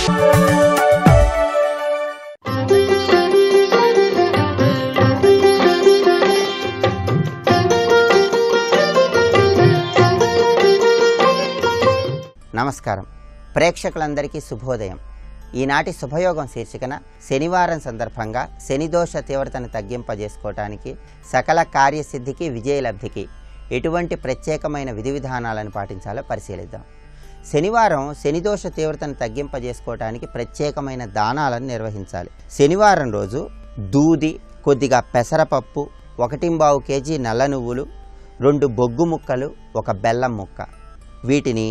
నమస్కారం. ప్రేక్షకులందరికీ శుభోదయం. ఈనాటి శుభయోగం శీర్షికన శనివారం సందర్భంగా శనిదోష తీవ్రతను తగ్గింపజేసుకోవటానికి సకల కార్యసిద్ధికి విజయలబ్ధికి ఎటువంటి ప్రత్యేకమైన విధి విధానాలను పాటించాలో పరిశీలిద్దాం. శనివారం శనిదోష తీవ్రతను తగ్గింపజేసుకోవటానికి ప్రత్యేకమైన దానాలను నిర్వహించాలి. శనివారం రోజు దూది, కొద్దిగా పెసరపప్పు, 1.25 కేజీ నల్ల నువ్వులు, 2 బొగ్గు ముక్కలు, 1 బెల్లం ముక్క, వీటిని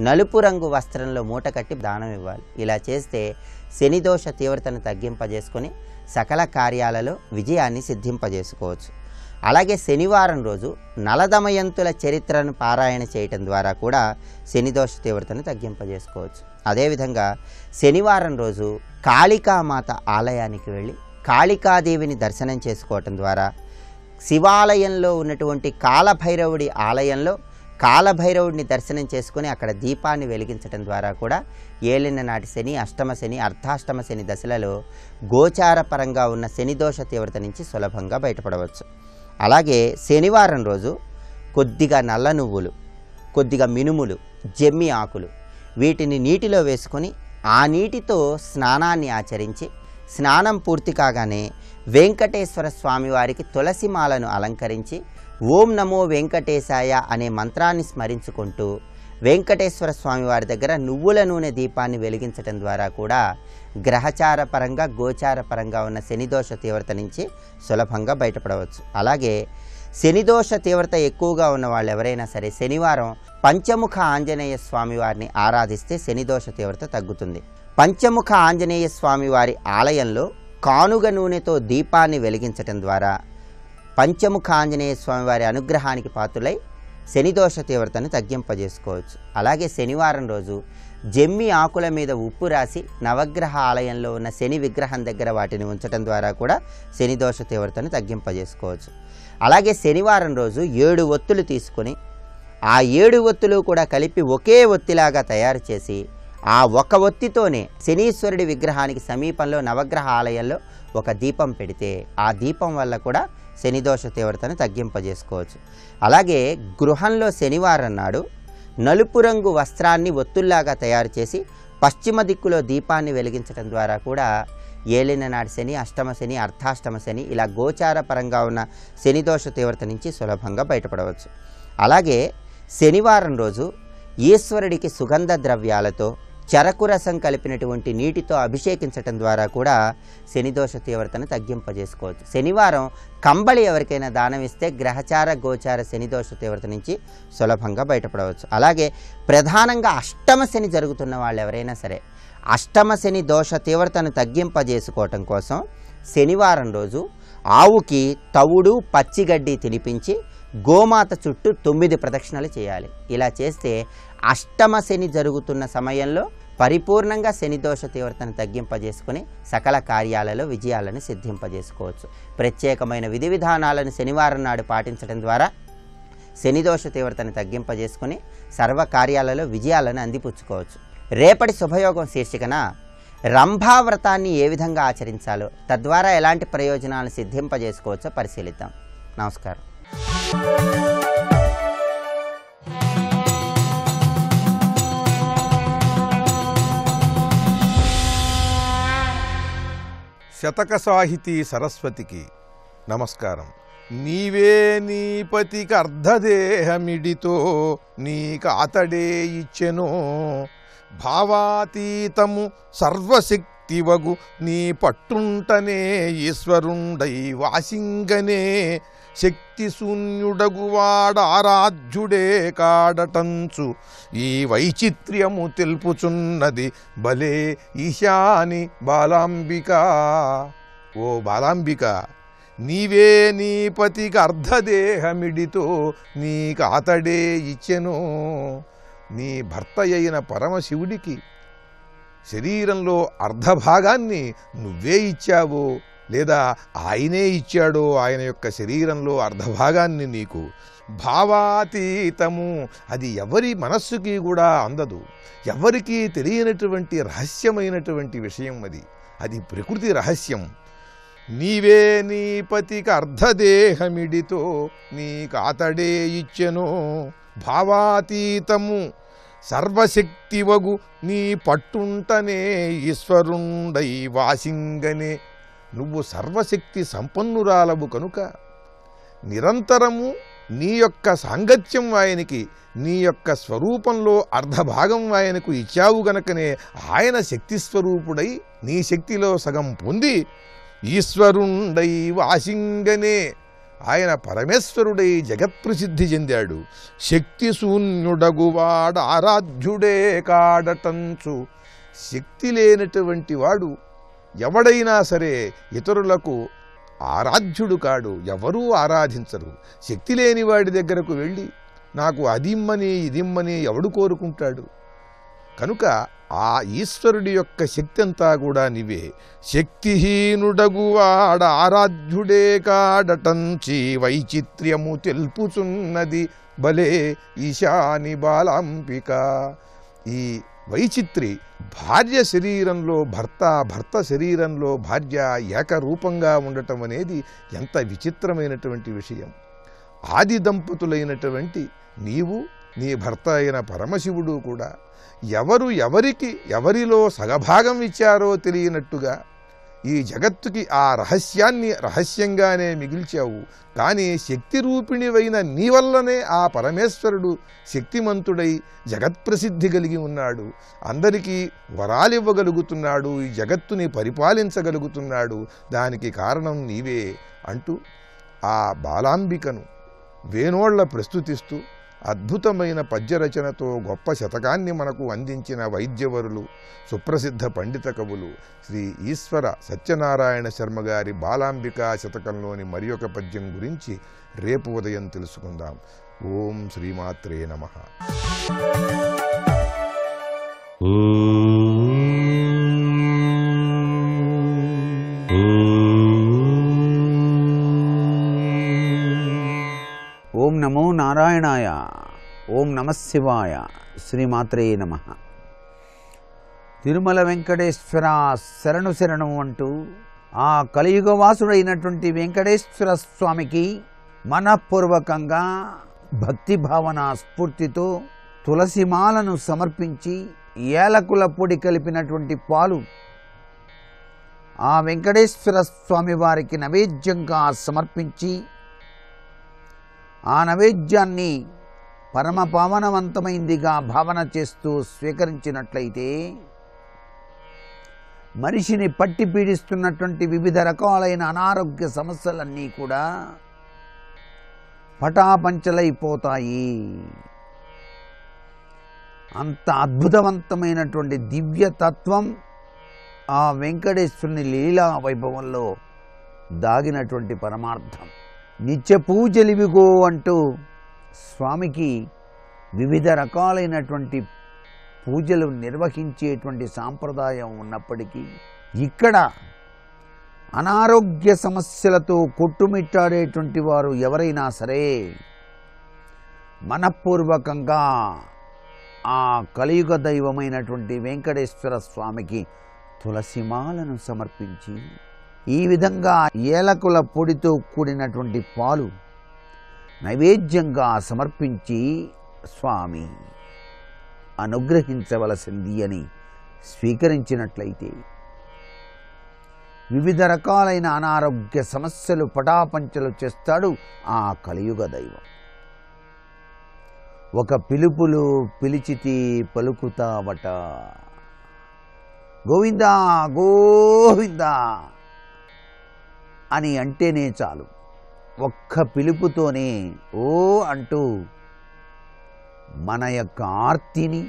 నలుపు రంగు వస్త్రంలో మూట కట్టి దానం ఇవ్వాలి. ఇలా చేస్తే శనిదోష తీవ్రతను తగ్గింపజేసుకొని సకల కార్యాలలో విజయాన్ని సిద్ధింపజేసుకోవచ్చు. అలాగే శనివారం రోజు నలదమయంతుల చరిత్రను పారాయణ చేయటం ద్వారా కూడా శనిదోష తీవ్రతను తగ్గింపజేసుకోవచ్చు. అదేవిధంగా శనివారం రోజు కాళికామాత ఆలయానికి వెళ్ళి కాళికాదేవిని దర్శనం చేసుకోవటం ద్వారా, శివాలయంలో ఉన్నటువంటి కాలభైరవుడి ఆలయంలో కాలభైరవుడిని దర్శనం చేసుకుని అక్కడ దీపాన్ని వెలిగించడం ద్వారా కూడా ఏలిన నాటి శని, అష్టమ శని, అర్ధాష్టమ శని దశలలో గోచారపరంగా ఉన్న శనిదోష తీవ్రత నుంచి సులభంగా బయటపడవచ్చు. అలాగే శనివారం రోజు కొద్దిగా నల్ల నువ్వులు, కొద్దిగా మినుములు, జమ్మి ఆకులు, వీటిని నీటిలో వేసుకొని ఆ నీటితో స్నానాన్ని ఆచరించి స్నానం పూర్తి కాగానే వెంకటేశ్వర స్వామి వారికి తులసిమాలను అలంకరించి ఓం నమో వెంకటేశాయ అనే మంత్రాన్ని స్మరించుకుంటూ వెంకటేశ్వర స్వామి వారి దగ్గర నువ్వుల నూనె దీపాన్ని వెలిగించడం ద్వారా కూడా గ్రహచార పరంగా గోచార పరంగా ఉన్న శనిదోష తీవ్రత నుంచి సులభంగా బయటపడవచ్చు. అలాగే శనిదోష తీవ్రత ఎక్కువగా ఉన్న వాళ్ళు ఎవరైనా సరే శనివారం పంచముఖ ఆంజనేయ స్వామి వారిని ఆరాధిస్తే శనిదోష తీవ్రత తగ్గుతుంది. పంచముఖ ఆంజనేయ స్వామి వారి ఆలయంలో కానుగ నూనెతో దీపాన్ని వెలిగించటం ద్వారా పంచముఖ ఆంజనేయ స్వామి వారి అనుగ్రహానికి పాత్రులై శనిదోష తీవ్రతను తగ్గింపజేసుకోవచ్చు. అలాగే శనివారం రోజు జమ్మి ఆకుల మీద ఉప్పు రాసి నవగ్రహ ఆలయంలో ఉన్న శని విగ్రహం దగ్గర వాటిని ఉంచడం ద్వారా కూడా శనిదోష తీవ్రతను తగ్గింపజేసుకోవచ్చు. అలాగే శనివారం రోజు 7 ఒత్తులు తీసుకొని ఆ 7 ఒత్తులు కూడా కలిపి ఒకే ఒత్తిలాగా తయారు చేసి ఆ ఒక ఒత్తితోనే శనీశ్వరుడి విగ్రహానికి సమీపంలో నవగ్రహ ఆలయంలో ఒక దీపం పెడితే ఆ దీపం వల్ల కూడా శనిదోష తీవ్రతను తగ్గింపజేసుకోవచ్చు. అలాగే గృహంలో శనివారం నాడు నలుపు రంగు వస్త్రాన్ని ఒత్తుల్లాగా తయారు చేసి పశ్చిమ దిక్కులో దీపాన్ని వెలిగించడం ద్వారా కూడా ఏలిన నాటి శని, అష్టమ శని, అర్ధాష్టమ శని ఇలా గోచార పరంగా ఉన్న శనిదోష తీవ్రత నుంచి సులభంగా బయటపడవచ్చు. అలాగే శనివారం రోజు ఈశ్వరుడికి సుగంధ ద్రవ్యాలతో చెరకు రసం కలిపినటువంటి నీటితో అభిషేకించటం ద్వారా కూడా శనిదోష తీవ్రతను తగ్గింపజేసుకోవచ్చు. శనివారం కంబళి ఎవరికైనా దానం ఇస్తే గ్రహచార గోచార శనిదోష తీవ్రత నుంచి సులభంగా బయటపడవచ్చు. అలాగే ప్రధానంగా అష్టమ శని జరుగుతున్న వాళ్ళు ఎవరైనా సరే అష్టమ శని దోష తీవ్రతను తగ్గింపజేసుకోవటం కోసం శనివారం రోజు ఆవుకి తవుడు, పచ్చిగడ్డి తినిపించి గోమాత చుట్టూ 9 ప్రదక్షిణలు చేయాలి. ఇలా చేస్తే అష్టమ శని జరుగుతున్న సమయంలో పరిపూర్ణంగా శనిదోష తీవ్రతను తగ్గింపజేసుకుని సకల కార్యాలలో విజయాలను సిద్ధింపజేసుకోవచ్చు. ప్రత్యేకమైన విధి విధానాలను శనివారం నాడు పాటించడం ద్వారా శనిదోష తీవ్రతను తగ్గింపజేసుకుని సర్వ కార్యాలలో విజయాలను అందిపుచ్చుకోవచ్చు. రేపటి శుభయోగం శీర్షికన రంభావ్రతాన్ని ఏ విధంగా ఆచరించాలో, తద్వారా ఎలాంటి ప్రయోజనాలను సిద్ధింపజేసుకోవచ్చో పరిశీలిద్దాం. నమస్కారం. శతక సాహితీ సరస్వతికి నమస్కారం. నీవే నీపతికి అర్ధదేహమిడితో నీకు అతడే ఇచ్చెను, భావాతీతము సర్వశక్తివగు నీ పట్టుంటనే ఈశ్వరుండై వాసింగనే, శక్తి శూన్యుడగు వాడారాధ్యుడే కాడటంచు ఈ వైచిత్ర్యము తెలుపుచున్నది బలే ఈశాని బాలాంబిక. ఓ బాలాంబిక, నీవే నీపతికి అర్ధదేహమిడితో నీకు అతడే ఇచ్చెను. నీ భర్త అయిన పరమశివుడికి శరీరంలో అర్ధభాగాన్ని నువ్వే ఇచ్చావు, లేదా ఆయనే ఇచ్చాడో ఆయన యొక్క శరీరంలో అర్ధభాగాన్ని నీకు భావాతీతము, అది ఎవరి మనస్సుకి కూడా అందదు, ఎవరికీ తెలియనటువంటి రహస్యమైనటువంటి విషయం అది. అది ప్రకృతి రహస్యం. నీవే నీ పతికి అర్ధదేహమిడితో నీకాతడే ఇచ్చెనో, భావాతీతము సర్వశక్తివగు నీ పట్టుంటనే ఈశ్వరుండై వాసింగనే. నువ్వు సర్వశక్తి సంపన్నురాలవు కనుక నిరంతరము నీ యొక్క సాంగత్యం ఆయనకి, నీ యొక్క స్వరూపంలో అర్ధభాగం ఆయనకు ఇచ్చావు గనకనే ఆయన శక్తి స్వరూపుడై నీ శక్తిలో సగం పొంది ఈశ్వరుండై వాసింగనే, ఆయన పరమేశ్వరుడై జగత్ప్రసిద్ధి చెందాడు. శక్తి శూన్యుడగువాడ ఆరాధ్యుడే కాడటంచు, శక్తి లేనటువంటి వాడు ఎవడైనా సరే ఇతరులకు ఆరాధ్యుడు కాడు, ఎవరూ ఆరాధించరు. శక్తి లేని వాడి దగ్గరకు వెళ్ళి నాకు అదిమ్మని ఇదిమ్మని ఎవడు కోరుకుంటాడు? కనుక ఆ ఈశ్వరుడి యొక్క శక్తి అంతా కూడా నీవే. శక్తిహీనుడగువాడ ఆరాధ్యుడే కాడటంచి వైచిత్ర్యము తెలుపుచున్నది బలే ఈశాని బాలాంబిక. ఈ వైచిత్రి భార్య శరీరంలో భర్త, భర్త శరీరంలో భార్య ఏకరూపంగా ఉండటం అనేది ఎంత విచిత్రమైనటువంటి విషయం. ఆది దంపతులైనటువంటి నీవు, నీ భర్త అయిన పరమశివుడు కూడా ఎవరు ఎవరికి ఎవరిలో సగభాగం ఇచ్చారో తెలియనట్టుగా ఈ జగత్తుకి ఆ రహస్యాన్ని రహస్యంగానే మిగిల్చావు. కానీ శక్తి రూపిణివైన నీ వల్లనే ఆ పరమేశ్వరుడు శక్తిమంతుడై జగత్ప్రసిద్ధి కలిగి ఉన్నాడు, అందరికీ వరాలివ్వగలుగుతున్నాడు, ఈ జగత్తుని పరిపాలించగలుగుతున్నాడు. దానికి కారణం నీవే అంటూ ఆ బాలాంబికను వేణోళ్ల ప్రస్తుతిస్తూ అద్భుతమైన పద్యరచనతో గొప్ప శతకాన్ని మనకు అందించిన వైద్యవరులు, సుప్రసిద్ధ పండిత కవులు శ్రీ ఈశ్వర సత్యనారాయణ శర్మ గారి బాలాంబికా శతకంలోని మరి ఒక పద్యం గురించి రేపు ఉదయం తెలుసుకుందాం. ఓం శ్రీమాత్రే నమః. ఓం నమో నారాయణాయ. ఓం నమః శివాయ. శ్రీమాత్రే నమః. తిరుమల వెంకటేశ్వర శరణు శరణు అంటూ ఆ కలియుగవాసుడైనటువంటి వెంకటేశ్వర స్వామికి మనఃపూర్వకంగా భక్తి భావన స్ఫూర్తితో తులసిమాలను సమర్పించి ఏలకుల పొడి కలిపినటువంటి పాలు ఆ వెంకటేశ్వర స్వామి వారికి నైవేద్యంగా సమర్పించి ఆ నైవేద్యాన్ని పరమ పావనవంతమైందిగా భావన చేస్తూ స్వీకరించినట్లయితే మనిషిని పట్టి పీడిస్తున్నటువంటి వివిధ రకాలైన అనారోగ్య సమస్యలన్నీ కూడా పటాపంచలైపోతాయి. అంత అద్భుతవంతమైనటువంటి దివ్యతత్వం ఆ వెంకటేశ్వరుని లీలా వైభవంలో దాగినటువంటి పరమార్థం. నిత్య పూజలివిగో అంటూ స్వామికి వివిధ రకాలైనటువంటి పూజలు నిర్వహించేటువంటి సాంప్రదాయం ఉన్నప్పటికీ ఇక్కడ అనారోగ్య సమస్యలతో కొట్టుమిట్టాడేటువంటి వారు ఎవరైనా సరే మనఃపూర్వకంగా ఆ కలియుగ దైవమైనటువంటి వెంకటేశ్వర స్వామికి తులసిమాలను సమర్పించి ఈ విధంగా ఏలకుల పొడితో కూడినటువంటి పాలు నైవేద్యంగా సమర్పించి స్వామి అనుగ్రహించవలసింది అని స్వీకరించినట్లయితే వివిధ రకాలైన అనారోగ్య సమస్యలు పటాపంచలు చేస్తాడు ఆ కలియుగ దైవం. ఒక పిలుపులు పిలిచితి పలుకుతావట, గోవిందా గోవిందా అని అంటేనే చాలు, ఒక్క పిలుపుతోనే ఓ అంటూ మన యొక్క ఆర్తిని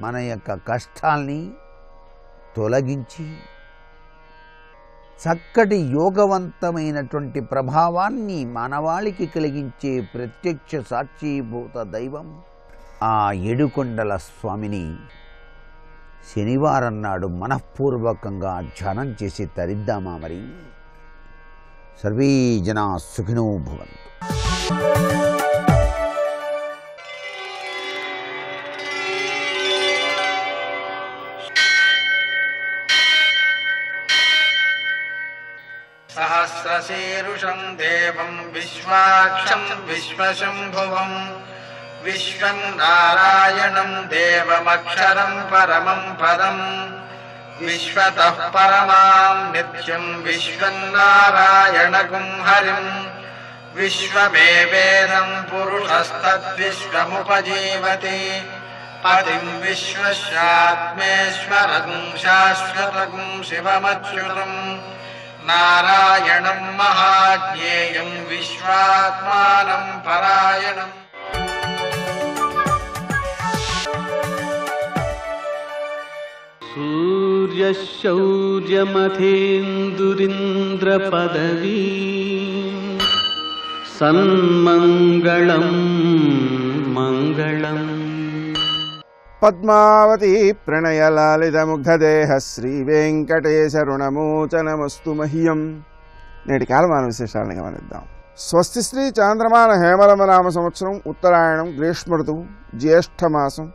మన యొక్క కష్టాల్ని తొలగించి చక్కటి యోగవంతమైనటువంటి ప్రభావాన్ని మానవాళికి కలిగించే ప్రత్యక్ష సాక్షీభూత దైవం ఆ ఏడుకొండల స్వామిని శనివారం నాడు మనఃపూర్వకంగా ధ్యానం చేసి తరిద్దామా మరి. సర్వే జనా సుఖినో భవంతు. सहस्रशीर्षं देवं विश्वाक्षं विश्वशम्भुवं विश्वं नारायणं देवमक्षरं परमं पदं विश्वतः परमां नित्यं विश्वं नारायणगुं हरिं विश्वमेवेदं पुरुषस्तद्विश्वमुपजीवति पतिं विश्वस्यात्मेश्वरगुं शाश्वतगुं शिवमच्युतम् नारायणं महाज्ञेयं विश्वात्मानं परायणम्। सूर्यशौर्यमथेन्दुरिन्द्रपदवी सन्मङ्गलं मङ्गलम्। పద్మావతి ప్రణయలాలితముగ్ధదేహ శ్రీ వెంకటేశరుణమోచనమస్తు మహ్యం. నేటి కాలమాన విశేషాలను గమనిద్దాం. స్వస్తి శ్రీ చాంద్రమాన హేమరమనామ సంవత్సరం ఉత్తరాయణం గ్రీష్మ ఋతువు జ్యేష్ఠమాసం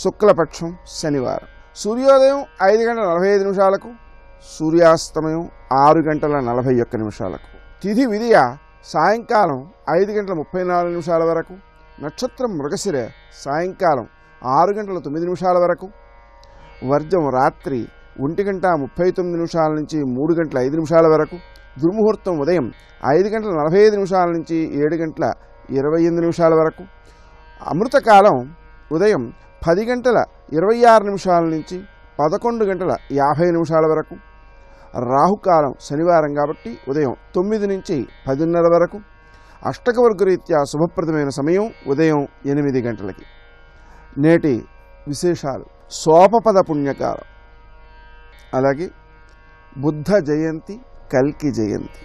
శుక్లపక్షం శనివారం. సూర్యోదయం 5:45 సూర్యాస్తమయం 6:41 తిథి విధియ సాయంకాలం 5:34 వరకు. నక్షత్రం మృగశిర సాయంకాలం 6:09 వరకు. వర్జం రాత్రి 1:39 నుంచి 3:05 వరకు. దుర్ముహూర్తం ఉదయం 5:45 నుంచి 7:28 వరకు. అమృతకాలం ఉదయం 10:26 నుంచి 11:50 వరకు. రాహుకాలం శనివారం కాబట్టి ఉదయం 9 నుంచి 10:30 వరకు. అష్టకవర్గ రీత్యా శుభప్రదమైన సమయం ఉదయం 8 గంటలకి. నేటి విశేషాలు: సోపపద పుణ్యకాలం, అలాగే బుద్ధ జయంతి, కల్కి జయంతి.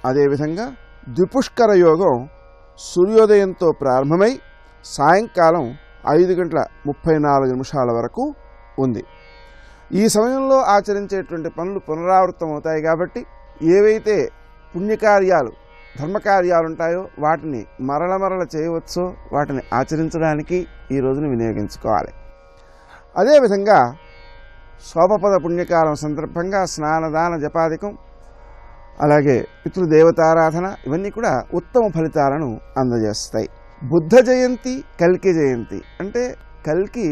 అదేవిధంగా ద్విపుష్కర యోగం సూర్యోదయంతో ప్రారంభమై సాయంకాలం 5:34 వరకు ఉంది. ఈ సమయంలో ఆచరించేటువంటి పనులు పునరావృతం అవుతాయి కాబట్టి ఏవైతే పుణ్యకార్యాలు ధర్మకార్యాలు ఉంటాయో వాటిని మరల చేయవచ్చో వాటిని ఆచరించడానికి ఈ రోజును వినియోగించుకోవాలి. అదేవిధంగా శోభపద పుణ్యకాలం సందర్భంగా స్నానదాన జపాదికం, అలాగే పితృదేవతారాధన ఇవన్నీ కూడా ఉత్తమ ఫలితాలను అందజేస్తాయి. బుద్ధ జయంతి, కల్కి జయంతి అంటే కల్కి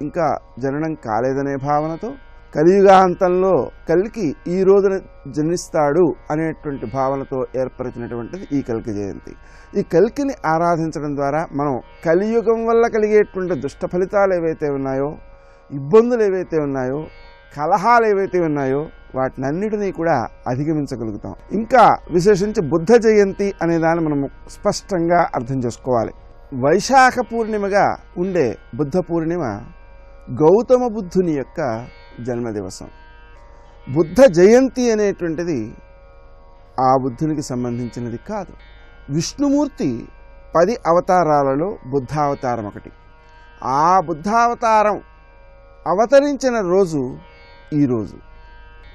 ఇంకా జననం కాలేదనే భావనతో కలియుగాంతంలో కల్కి ఈ రోజున జన్మిస్తాడు అనేటువంటి భావనతో ఏర్పరిచినటువంటిది ఈ కల్కి జయంతి. ఈ కల్కిని ఆరాధించడం ద్వారా మనం కలియుగం వల్ల కలిగేటువంటి దుష్ట ఫలితాలు ఏవైతే ఉన్నాయో, ఇబ్బందులు ఏవైతే ఉన్నాయో, కలహాలు ఏవైతే ఉన్నాయో వాటినన్నిటినీ కూడా అధిగమించగలుగుతాం. ఇంకా విశేషించి బుద్ధ జయంతి అనే దాన్ని మనం స్పష్టంగా అర్థం చేసుకోవాలి. వైశాఖ పూర్ణిమగా ఉండే బుద్ధ పూర్ణిమ గౌతమ బుద్ధుని యొక్క జన్మదివసం. బుద్ధ జయంతి అనేటువంటిది ఆ బుద్ధునికి సంబంధించినది కాదు. విష్ణుమూర్తి 10 అవతారాలలో బుద్ధావతారం ఒకటి. ఆ బుద్ధావతారం అవతరించిన రోజు ఈరోజు.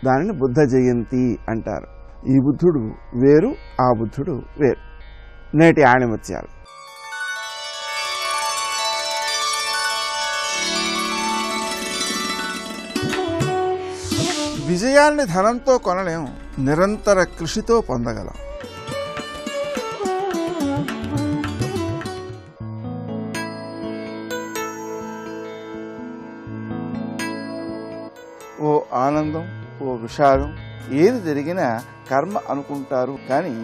దానిని బుద్ధ జయంతి అంటారు. ఈ బుద్ధుడు వేరు, ఆ బుద్ధుడు వేరు. నేటి ఆణిముత్యాలు. విజయాన్ని ధనంతో కొనలేం, నిరంతర కృషితో పొందగలం. ఓ ఆనందం, ఓ విషాదం, ఏది జరిగినా కర్మ అనుకుంటారు. కానీ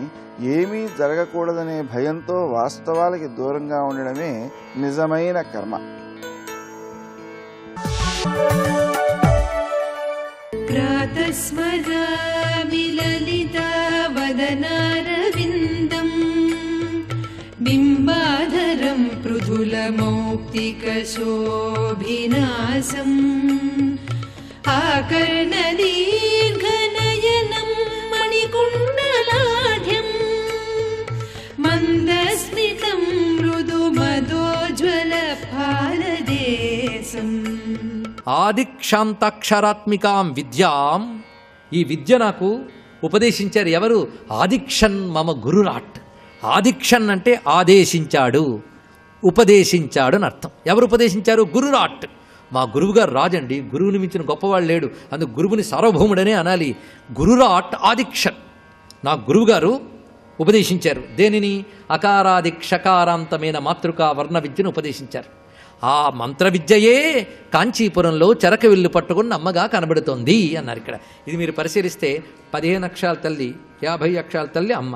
ఏమీ జరగకూడదనే భయంతో వాస్తవాలకి దూరంగా ఉండడమే నిజమైన కర్మ. ప్రాతస్మరామి లలితావదనారవిందం బింబాధరం పృథులమౌక్తికశోభినాసం ఆకర్ణదీర్ఘనయనం మణికుండలాఢ్యం మందస్మితం మృదుమదోజ్వల ఫాలదేశం. ఆదిక్షాంతాక్షరాత్మికాం విద్యాం, ఈ విద్య నాకు ఉపదేశించారు ఎవరు? ఆదిక్షన్ మమ గురురాట్. ఆదిక్షన్ అంటే ఆదేశించాడు, ఉపదేశించాడు అని అర్థం. ఎవరు ఉపదేశించారు? గురురాట్. మా గురువుగారు రాజండి, గురువుని మించిన గొప్పవాళ్ళు లేడు, అందుకు గురువుని సార్వభౌముడనే అనాలి. గురురాట్ ఆదిక్షన్, నా గురువుగారు ఉపదేశించారు. దేనిని? అకారాది క్షకారాంతమైన మాతృకా వర్ణ విద్యను ఉపదేశించారు. ఆ మంత్ర విద్యయే కాంచీపురంలో చెరక విల్లు పట్టుకుని అమ్మగా కనబడుతోంది అన్నారు. ఇక్కడ ఇది మీరు పరిశీలిస్తే 15 అక్షరాల తల్లి, 50 అక్షరాల తల్లి అమ్మ.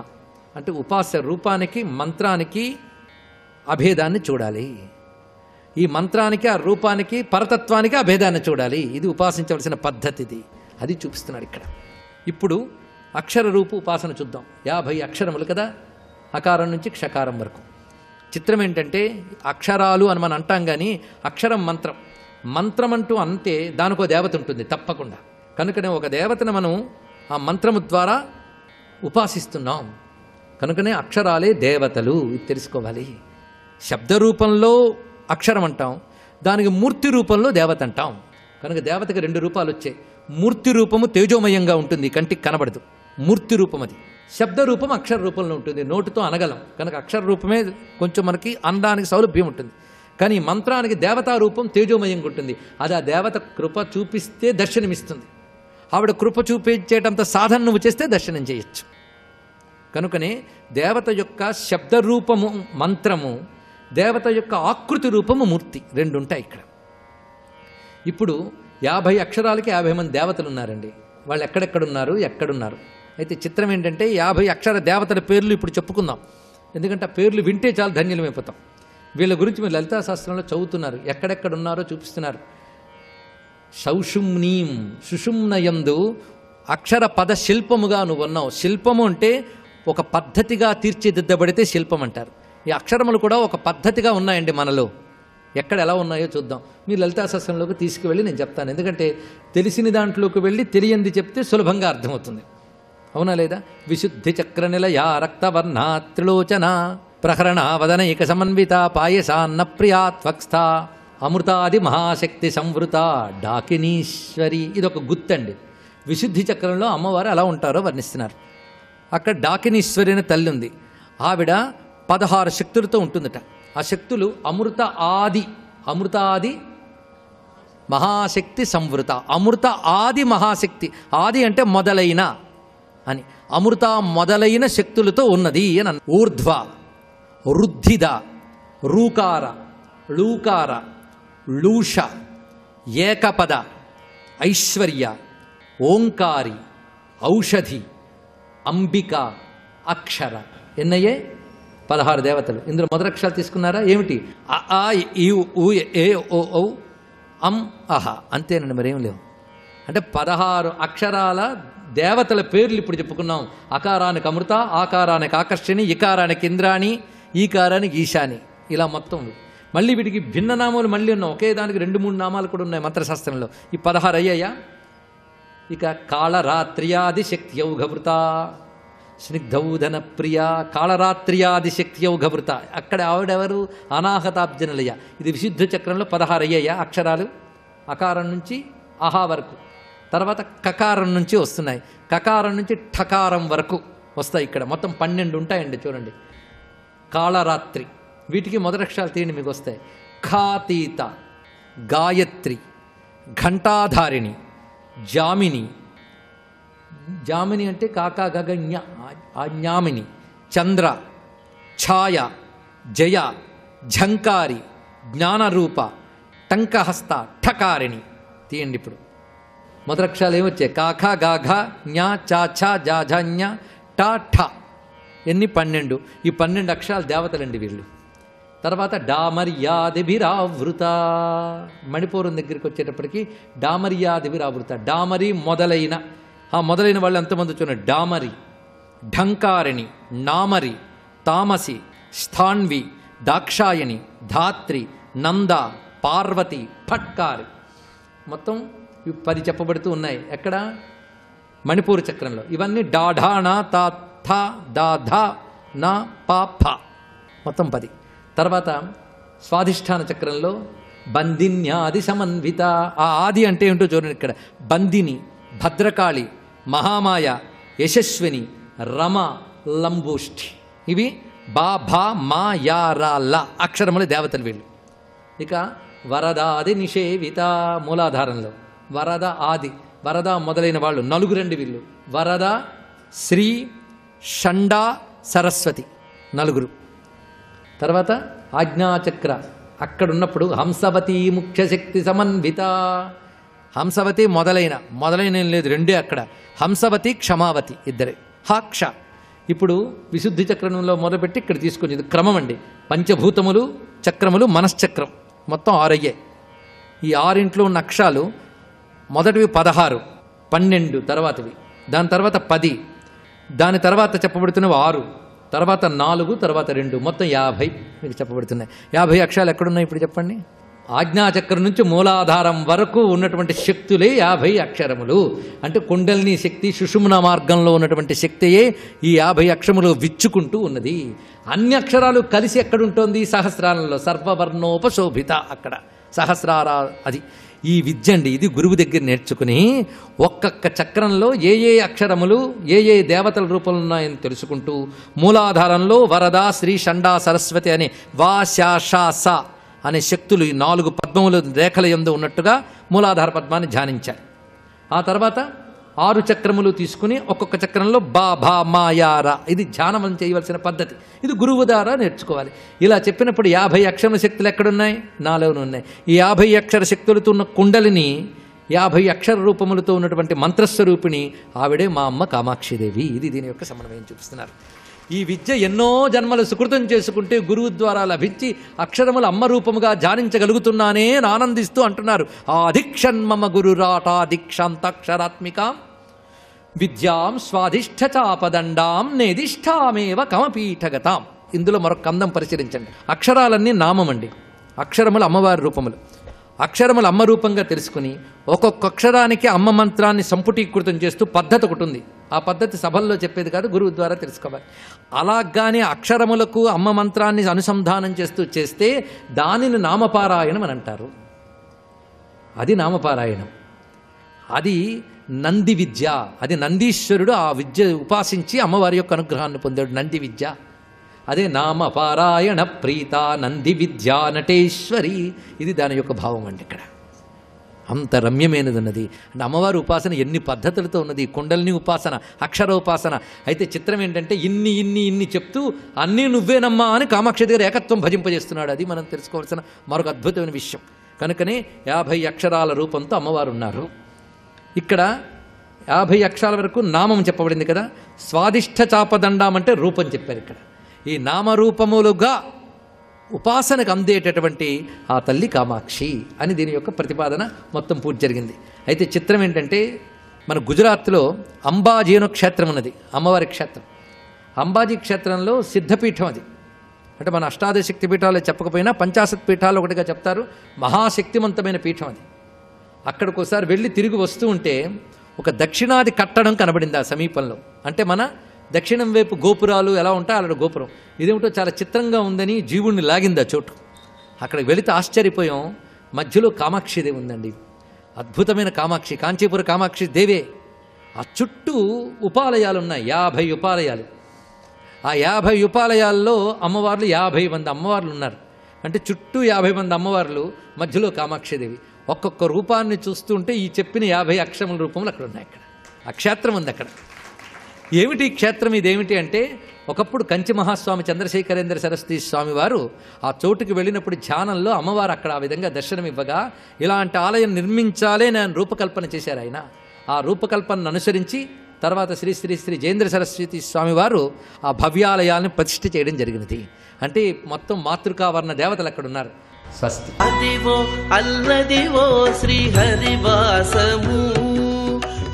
అంటే ఉపాస్య రూపానికి మంత్రానికి అభేదాన్ని చూడాలి. ఈ మంత్రానికి ఆ రూపానికి పరతత్వానికి అభేదాన్ని చూడాలి. ఇది ఉపాసించవలసిన పద్ధతిది, అది చూపిస్తున్నాడు ఇక్కడ. ఇప్పుడు అక్షర రూపు ఉపాసన చూద్దాం. 50 అక్షరములు కదా, అకారం నుంచి క్షకారం వరకు. చిత్రం ఏంటంటే అక్షరాలు అని మనం అంటాం, కానీ అక్షరం మంత్రం. మంత్రం అంటూ అంతే దానికో దేవత ఉంటుంది తప్పకుండా. కనుకనే ఒక దేవతను మనం ఆ మంత్రము ద్వారా ఉపాసిస్తున్నాం. కనుకనే అక్షరాలే దేవతలు, ఇది తెలుసుకోవాలి. శబ్దరూపంలో అక్షరం అంటాం, దానికి మూర్తి రూపంలో దేవత అంటాం. కనుక దేవతకి 2 రూపాలు వచ్చాయి. మూర్తి రూపము తేజోమయంగా ఉంటుంది, కంటికి కనబడదు, మూర్తి రూపం అది. శబ్ద రూపం అక్షర రూపంలో ఉంటుంది, నోటితో అనగలం. కనుక అక్షర రూపమే కొంచెం మనకి అనడానికి సౌలభ్యం ఉంటుంది. కానీ మంత్రానికి దేవతా రూపం తేజోమయంగా ఉంటుంది. అది ఆ దేవత కృప చూపిస్తే దర్శనమిస్తుంది. ఆవిడ కృప చూపించేటంత సాధన నువ్వు చేస్తే దర్శనం చేయొచ్చు. కనుకనే దేవత యొక్క శబ్ద రూపము మంత్రము, దేవత యొక్క ఆకృతి రూపము మూర్తి, 2 ఉంటాయి ఇక్కడ. ఇప్పుడు 50 అక్షరాలకి 50 మంది దేవతలు ఉన్నారండి. వాళ్ళు ఎక్కడెక్కడున్నారు, ఎక్కడున్నారు? అయితే చిత్రం ఏంటంటే 50 అక్షర దేవతల పేర్లు ఇప్పుడు చెప్పుకుందాం. ఎందుకంటే ఆ పేర్లు వింటే చాలా ధన్యులమైపోతాం. వీళ్ళ గురించి మీరు లలితా శాస్త్రంలో చదువుతున్నారు, ఎక్కడెక్కడున్నారో చూపిస్తున్నారు. సౌషుమ్నీం, సుషుమ్నయందు అక్షర పద శిల్పముగా నువ్వు ఉన్నావు. శిల్పము అంటే ఒక పద్ధతిగా తీర్చిదిద్దబడితే శిల్పం అంటారు. ఈ అక్షరములు కూడా ఒక పద్ధతిగా ఉన్నాయండి మనలో. ఎక్కడ ఎలా ఉన్నాయో చూద్దాం. మీరు లలితాశాస్త్రంలోకి తీసుకువెళ్ళి నేను చెప్తాను. ఎందుకంటే తెలిసిన దాంట్లోకి వెళ్ళి తెలియంది చెప్తే సులభంగా అర్థమవుతుంది. అవునా లేదా? విశుద్ధి చక్ర నిలయ రక్తవర్ణ త్రిలోచన ప్రహరణ వదనైక సమన్విత పాయసాన్న ప్రియాత్వక్స్థ అమృతాది మహాశక్తి సంవృత డాకినీశ్వరి. ఇదొక గుర్తండి. విశుద్ధి చక్రంలో అమ్మవారు ఎలా ఉంటారో వర్ణిస్తున్నారు. అక్కడ డాకినీశ్వరి అనే తల్లి ఉంది. ఆవిడ 16 శక్తులతో ఉంటుందట. ఆ శక్తులు అమృతాది మహాశక్తి సంవృత. అమృత ఆది మహాశక్తి, ఆది అంటే మొదలైన అని, అమృత మొదలైన శక్తులతో ఉన్నది అని. ఊర్ధ్వ, రుద్ధిద, రూకార, లూకార, లూష, ఏకపద, ఐశ్వర్య, ఓంకారి, ఔషధి, అంబిక, అక్షర. ఎన్నయ్యే? 16 దేవతలు. ఇందులో మొదటి అక్షరాలు తీసుకున్నారా? ఏమిటి? అ, ఆ, ఈ, ఊ, ఏ, ఓ, ఔ, అం, అహ. అంతేనండి, మరేం లేవు. అంటే 16 అక్షరాల దేవతల పేర్లు ఇప్పుడు చెప్పుకున్నాం. అకారానికి అమృత, ఆకారానికి ఆకర్షణి, ఇకారానికి ఇంద్రాణి, ఈకారానికి ఈశాని, ఇలా మొత్తం. మళ్ళీ వీటికి భిన్న నామాలు మళ్ళీ ఉన్నాయి. ఒకే దానికి 2-3 నామాలు కూడా ఉన్నాయి మంత్రశాస్త్రంలో. ఈ 16 అయ్యాయా? ఇక కాళరాత్ర్యాది శక్తి ఔఘవృత, స్నిగ్ధౌధన ప్రియ, కాళరాత్ర్యాది శక్తి ఔఘవృత. అక్కడ ఆవిడెవరు? అనాహతాబ్జనలయ. ఇది విశుద్ధ చక్రంలో 16 అయ్యాయా అక్షరాలు? అకారం నుంచి అహా వరకు. తర్వాత కకారం నుంచి వస్తున్నాయి. కకారం నుంచి ఠకారం వరకు వస్తాయి. ఇక్కడ మొత్తం 12 ఉంటాయండి. చూడండి, కాళరాత్రి. వీటికి మొదటి అక్షరాలు తీయండి, మీకు వస్తాయి. ఖాతీత, గాయత్రి, ఘంటాధారిణి, జామిని. జామిని అంటే కాకా గగజ్ఞ ఆజ్ఞామిని. చంద్ర, ఛాయ, జయ, ఝంకారి, జ్ఞానరూప, టంకహస్త, ఠకారిణి. తీయండి. ఇప్పుడు మొదటి అక్షరాలు ఏమొచ్చాయి? కాఖా గాఘా జ్ఞా చాఛా జాఝాజ్ఞ టా ఠ. ఎన్ని? 12. ఈ 12 అక్షరాలు దేవతలండి వీళ్ళు. తర్వాత డామర్యాదిభిరావృత. మణిపూరం దగ్గరికి వచ్చేటప్పటికి డామర్యాదిభిరావృత. డామరి మొదలైన, ఆ మొదలైన వాళ్ళు ఎంతమంది చూడండి. డామరి, ఢంకారిణి, నామరి, తామసి, స్థాన్వి, దాక్షాయణి, ధాత్రి, నంద, పార్వతి, ఫట్కారి. మొత్తం 10 చెప్పబడుతూ ఉన్నాయి. ఎక్కడ? మణిపూర్ చక్రంలో. ఇవన్నీ డాఢాణ తా థ దా ధ నా పా ఫ, మొత్తం 10. తర్వాత స్వాధిష్టాన చక్రంలో బందిన్యాది సమన్విత. ఆ ఆది అంటే ఏంటో చూడండి ఇక్కడ. బందిని, భద్రకాళి, మహామాయ, యశస్విని, రమ, లంబోష్ఠి. ఇవి బా భా మా యా రా ల అక్షరములు దేవతలు వీళ్ళు. ఇక వరదాది నిషేవిత మూలాధారంలో వరద ఆది వరద మొదలైన వాళ్ళు నలుగురండి వీళ్ళు. వరద, శ్రీ, షండ, సరస్వతి నలుగురు. తర్వాత ఆజ్ఞాచక్ర అక్కడున్నప్పుడు హంసవతి ముఖ్యశక్తి సమన్విత. హంసవతి మొదలైన ఏం లేదు, రెండే అక్కడ. హంసవతి క్షమావతి ఇద్దరే. క్ష ఇప్పుడు విశుద్ధి చక్రంలో మొదలుపెట్టి ఇక్కడ తీసుకొచ్చింది క్రమం అండి. పంచభూతములు, చక్రములు, మనశ్చక్రం మొత్తం 6 అయ్యాయి. ఈ 6 ఉన్న అక్షరాలు మొదటివి 16, 12 తర్వాతవి, దాని తర్వాత 10, దాని తర్వాత చెప్పబడుతున్నవి 6, తర్వాత 4, తర్వాత 2, మొత్తం 50 మీకు చెప్పబడుతున్నాయి. 50 అక్షరాలు ఎక్కడున్నాయి ఇప్పుడు చెప్పండి. ఆజ్ఞాచక్రం నుంచి మూలాధారం వరకు ఉన్నటువంటి శక్తులే 50 అక్షరములు. అంటే కుండలిని శక్తి, సుషుమ్న మార్గంలో ఉన్నటువంటి శక్తియే ఈ 50 అక్షరములు విచ్చుకుంటూ ఉన్నది. అన్ని అక్షరాలు కలిసి ఎక్కడుంటోంది? సహస్రాలలో. సర్వవర్ణోపశోభిత అక్కడ సహస్రారా. అది ఈ విద్య అండి. ఇది గురువు దగ్గర నేర్చుకుని ఒక్కొక్క చక్రంలో ఏ అక్షరములు ఏ దేవతల రూపంలో ఉన్నాయని తెలుసుకుంటూ మూలాధారంలో వరద, శ్రీ, షండ, సరస్వతి అనే వా శా షా స అనే శక్తులు ఈ 4 పద్మములు రేఖల యందు ఉన్నట్టుగా మూలాధార పద్మాన్ని ధ్యానించారు. ఆ తర్వాత 6 చక్రములు తీసుకుని ఒక్కొక్క చక్రంలో బా భా మా యా రా ఇది ధ్యానం చేయవలసిన పద్ధతి. ఇది గురువు ద్వారా నేర్చుకోవాలి. ఇలా చెప్పినప్పుడు 50 అక్షర శక్తులు ఎక్కడున్నాయి? నాలోనే ఉన్నాయి. ఈ 50 అక్షర శక్తులతో ఉన్న కుండలిని 50 అక్షర రూపములతో ఉన్నటువంటి మంత్రస్వరూపిణి ఆవిడే మా అమ్మ కామాక్షిదేవి. ఇది దీని యొక్క సమన్వయం చూపిస్తున్నారు. ఈ విద్య ఎన్నో జన్మలు సుకృతం చేసుకుంటే గురువు ద్వారా లభించి అక్షరములు అమ్మ రూపముగా ధ్యానించగలుగుతున్నానే అని ఆనందిస్తూ అంటున్నారు. ఆదిక్షన్మమ గురురాటా దీక్షాంతక్షరాత్మికాం విద్యాం స్వాధిష్ఠచాపదండాం నేదిష్టామేవ కమపీఠగతాం. ఇందులో మరొక కందం పరిశీలించండి. అక్షరాలన్నీ నామమండి. అక్షరములు అమ్మవారి రూపములు. అక్షరములు అమ్మ రూపంగా తెలుసుకుని ఒక్కొక్క అక్షరానికి అమ్మ మంత్రాన్ని సంపుటీకృతం చేస్తూ పద్ధతి ఒకటి ఉంది. ఆ పద్ధతి సభల్లో చెప్పేది కాదు, గురువు ద్వారా తెలుసుకోవాలి. అలాగానే అక్షరములకు అమ్మ మంత్రాన్ని అనుసంధానం చేస్తే దానిని నామపారాయణం అని అంటారు. అది నామపారాయణం. అది నంది విద్య. అది నందీశ్వరుడు ఆ విద్య ఉపాసించి అమ్మవారి యొక్క అనుగ్రహాన్ని పొందాడు. నంది విద్య. అదే నామపారాయణ ప్రీత నంది విద్యా నటేశ్వరి. ఇది దాని యొక్క భావం అండి. ఇక్కడ అంత రమ్యమైనది ఉన్నది. అంటే అమ్మవారి ఉపాసన ఎన్ని పద్ధతులతో ఉన్నది. కుండలిని ఉపాసన, అక్షర ఉపాసన. అయితే చిత్రం ఏంటంటే ఇన్ని చెప్తూ అన్నీ నువ్వేనమ్మా అని కామాక్షి దగ్గర ఏకత్వం భజింపజేస్తున్నాడు. అది మనం తెలుసుకోవాల్సిన మరొక అద్భుతమైన విషయం. కనుకనే 50 అక్షరాల రూపంతో అమ్మవారు ఉన్నారు. ఇక్కడ 50 అక్షరాల వరకు నామం చెప్పబడింది కదా. స్వాదిష్ట చాపదండం అంటే రూపం చెప్పారు. ఇక్కడ ఈ నామరూపములుగా ఉపాసనకు అందేటటువంటి ఆ తల్లి కామాక్షి అని దీని యొక్క ప్రతిపాదన మొత్తం పూర్తి జరిగింది. అయితే చిత్రం ఏంటంటే మన గుజరాత్లో అంబాజీ అనే క్షేత్రం ఉన్నది, అమ్మవారి క్షేత్రం. అంబాజీ క్షేత్రంలో సిద్ధపీఠం అది. అంటే మన అష్టాదశ శక్తి పీఠాలు చెప్పకపోయినా పంచాశత్ పీఠాలు ఒకటిగా చెప్తారు. మహాశక్తివంతమైన పీఠం అది. అక్కడికి ఒకసారి వెళ్ళి తిరిగి వస్తూ ఉంటే ఒక దక్షిణాది కట్టడం కనబడింది ఆ సమీపంలో. అంటే మన దక్షిణం వైపు గోపురాలు ఎలా ఉంటాయి అలా గోపురం. ఇదేమిటో చాలా చిత్రంగా ఉందని జీవుణ్ణి లాగింది ఆ చోటు. అక్కడికి వెళితే ఆశ్చర్యపోయాం. మధ్యలో కామాక్షిదేవి ఉందండి. అద్భుతమైన కామాక్షి, కాంచీపుర కామాక్షి దేవే. ఆ చుట్టూ ఉపాలయాలు ఉన్నాయి, 50 ఉపాలయాలు. ఆ 50 ఉపాలయాల్లో అమ్మవార్లు 50 మంది అమ్మవార్లు ఉన్నారు. అంటే చుట్టూ 50 మంది అమ్మవార్లు, మధ్యలో కామాక్షిదేవి. ఒక్కొక్క రూపాన్ని చూస్తుంటే ఈ చెప్పిన 50 అక్షరముల రూపములు అక్కడ ఉన్నాయి. అక్కడ ఆ క్షేత్రం ఉంది. అక్కడ ఏమిటి క్షేత్రం? ఇదేమిటి అంటే ఒకప్పుడు కంచి మహాస్వామి చంద్రశేఖరేంద్ర సరస్వతి స్వామి వారు ఆ చోటుకి వెళ్ళినప్పుడు ధ్యానంలో అమ్మవారు అక్కడ ఆ విధంగా దర్శనం ఇవ్వగా ఇలాంటి ఆలయం నిర్మించాలే నేను రూపకల్పన చేశారు ఆయన. ఆ రూపకల్పనను అనుసరించి తర్వాత శ్రీ శ్రీ శ్రీ జయేంద్ర సరస్వతి స్వామి వారు ఆ భవ్యాలయాన్ని ప్రతిష్ఠ చేయడం జరిగినది. అంటే మొత్తం మాతృకావర్ణ దేవతలు అక్కడ ఉన్నారు. స్వస్తి. అదివో అల్లదివో శ్రీహరివాసము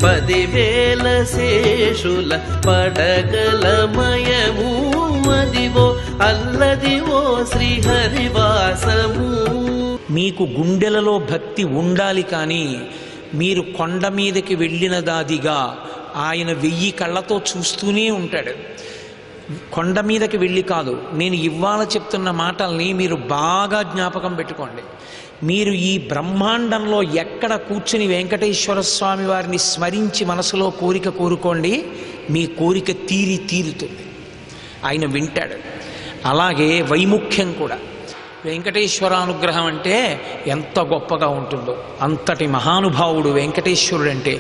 10,000 శేషుల పడగలమయము. అదివో అల్లదివో శ్రీహరివాసము. మీకు గుండెలలో భక్తి ఉండాలి, కానీ మీరు కొండ మీదకి వెళ్ళిన దాదిగా ఆయన 1000 కళ్ళతో చూస్తూనే ఉంటాడు. కొండ మీదకి వెళ్ళి కాదు. నేను ఇవాళ చెప్తున్న మాటల్ని మీరు బాగా జ్ఞాపకం పెట్టుకోండి. మీరు ఈ బ్రహ్మాండంలో ఎక్కడ కూర్చుని వెంకటేశ్వర స్వామి వారిని స్మరించి మనసులో కోరిక కోరుకోండి, మీ కోరిక తీరుతుంది. ఆయన వింటాడు. అలాగే వైముఖ్యం కూడా. వెంకటేశ్వరానుగ్రహం అంటే ఎంత గొప్పగా ఉంటుందో, అంతటి మహానుభావుడు వెంకటేశ్వరుడు అంటే.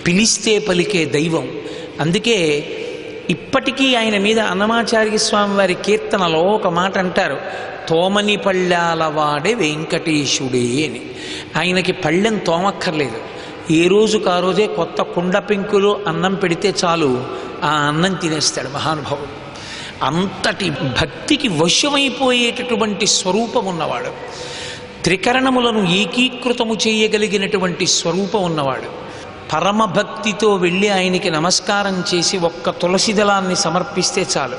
పిలిస్తే పలికే దైవం. అందుకే ఇప్పటికీ ఆయన మీద అన్నమాచార్య స్వామి వారి కీర్తనలో ఒక మాట అంటారు, తోమని పళ్ళాల వాడే వెంకటేశుడే అని. ఆయనకి పళ్ళెం తోమక్కర్లేదు, ఏ రోజుకు ఆ రోజే కొత్త కుండ పెంకులో అన్నం పెడితే చాలు, ఆ అన్నం తినేస్తాడు మహానుభావుడు. అంతటి భక్తికి వశమైపోయేటటువంటి స్వరూపం ఉన్నవాడు, త్రికరణములను ఏకీకృతము చేయగలిగినటువంటి స్వరూపం ఉన్నవాడు. పరమభక్తితో వెళ్ళి ఆయనకి నమస్కారం చేసి ఒక్క తులసి దళాన్ని సమర్పిస్తే చాలు,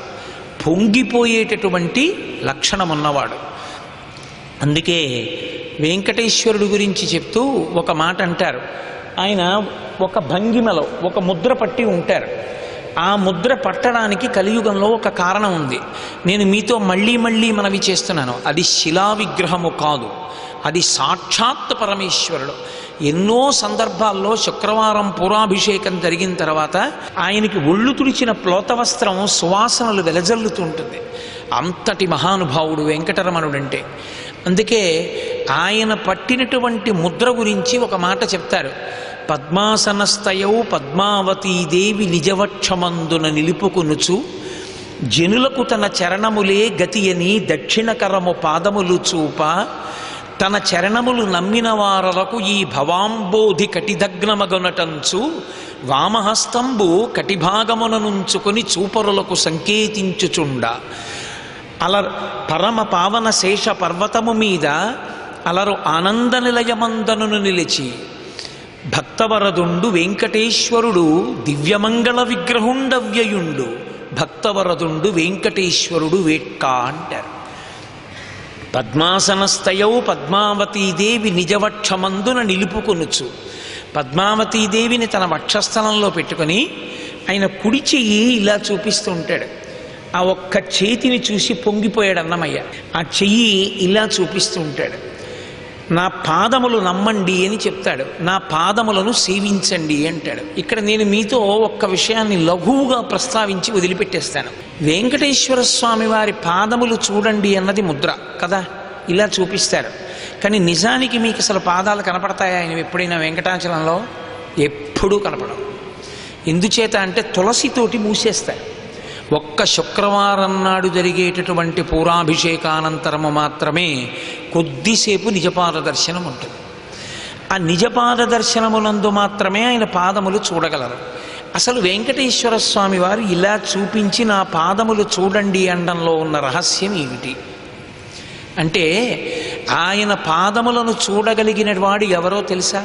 పొంగిపోయేటటువంటి లక్షణం ఉన్నవాడు. అందుకే వెంకటేశ్వరుడు గురించి చెప్తూ ఒక మాట అంటారు, ఆయన ఒక భంగిమలో ఒక ముద్ర పట్టి ఉంటారు. ఆ ముద్ర పట్టడానికి కలియుగంలో ఒక కారణం ఉంది. నేను మీతో మళ్ళీ మళ్ళీ మనవి చేస్తున్నాను, అది శిలా విగ్రహము కాదు, అది సాక్షాత్ పరమేశ్వరుడు. ఎన్నో సందర్భాల్లో శుక్రవారం పూరాభిషేకం జరిగిన తర్వాత ఆయనకి ఒళ్ళు తుడిచిన ప్లోత వస్త్రం సువాసనలు వెలజల్లుతుంటుంది. అంతటి మహానుభావుడు వెంకటరమణుడంటే. అందుకే ఆయన పట్టినటువంటి ముద్ర గురించి ఒక మాట చెప్తారు, పద్మాసనస్థయౌ పద్మావతీదేవి నిజవక్షమందున నిలుపుకొనుచు జనులకు తన చరణములే గతి అని దక్షిణకరము పాదములు చూప తన చరణములు నమ్మిన వారలకు ఈ భవాంబోధి కటిదగ్నమగొనటంచు వామహస్తంబు కటిభాగమున నుంచుకొని చూపరులకు సంకేతించుచుండ అల పరమ పావన శేష పర్వతము మీద అలరు ఆనంద నిలయమందనును నిలిచి భక్తవరదుండు వెంకటేశ్వరుడు దివ్యమంగళ విగ్రహుండవ్యయుండు భక్తవరదుండు వెంకటేశ్వరుడు వేట్కా అంటారు. పద్మాసనస్థయౌ పద్మావతీదేవి నిజవక్షమందున నిలుపుకొనుచు, పద్మావతీదేవిని తన వక్షస్థలంలో పెట్టుకొని ఆయన కుడి చెయ్యి ఇలా చూపిస్తూ ఉంటాడు. ఆ ఒక్క చేతిని చూసి పొంగిపోయాడు అన్నమయ్య. ఆ చెయ్యి ఇలా చూపిస్తూ ఉంటాడు. నా పాదములు నమ్మండి అని చెప్తాడు, నా పాదములను సేవించండి అంటాడు. ఇక్కడ నేను మీతో ఒక్క విషయాన్ని లఘువుగా ప్రస్తావించి వదిలిపెట్టేస్తాను. వెంకటేశ్వర స్వామి వారి పాదములు చూడండి అన్నది ముద్ర కదా, ఇలా చూపిస్తారు. కానీ నిజానికి మీకు అసలు పాదాలు కనపడతాయా ఆయన ఎప్పుడైనా వెంకటాచలంలో? ఎప్పుడూ కనపడవు. ఎందుచేత అంటే తులసితోటి మూసేస్తారు. ఒక్క శుక్రవారం నాడు జరిగేటటువంటి పూరాభిషేకానంతరము మాత్రమే కొద్దిసేపు నిజపాద దర్శనం ఉంటుంది. ఆ నిజపాద దర్శనమునందు మాత్రమే ఆయన పాదములు చూడగలరు. అసలు వెంకటేశ్వర స్వామి వారు ఇలా చూపించి నా పాదములు చూడండి అనడంలో ఉన్న రహస్యం ఏమిటి అంటే, ఆయన పాదములను చూడగలిగిన వాడు ఎవరో తెలుసా?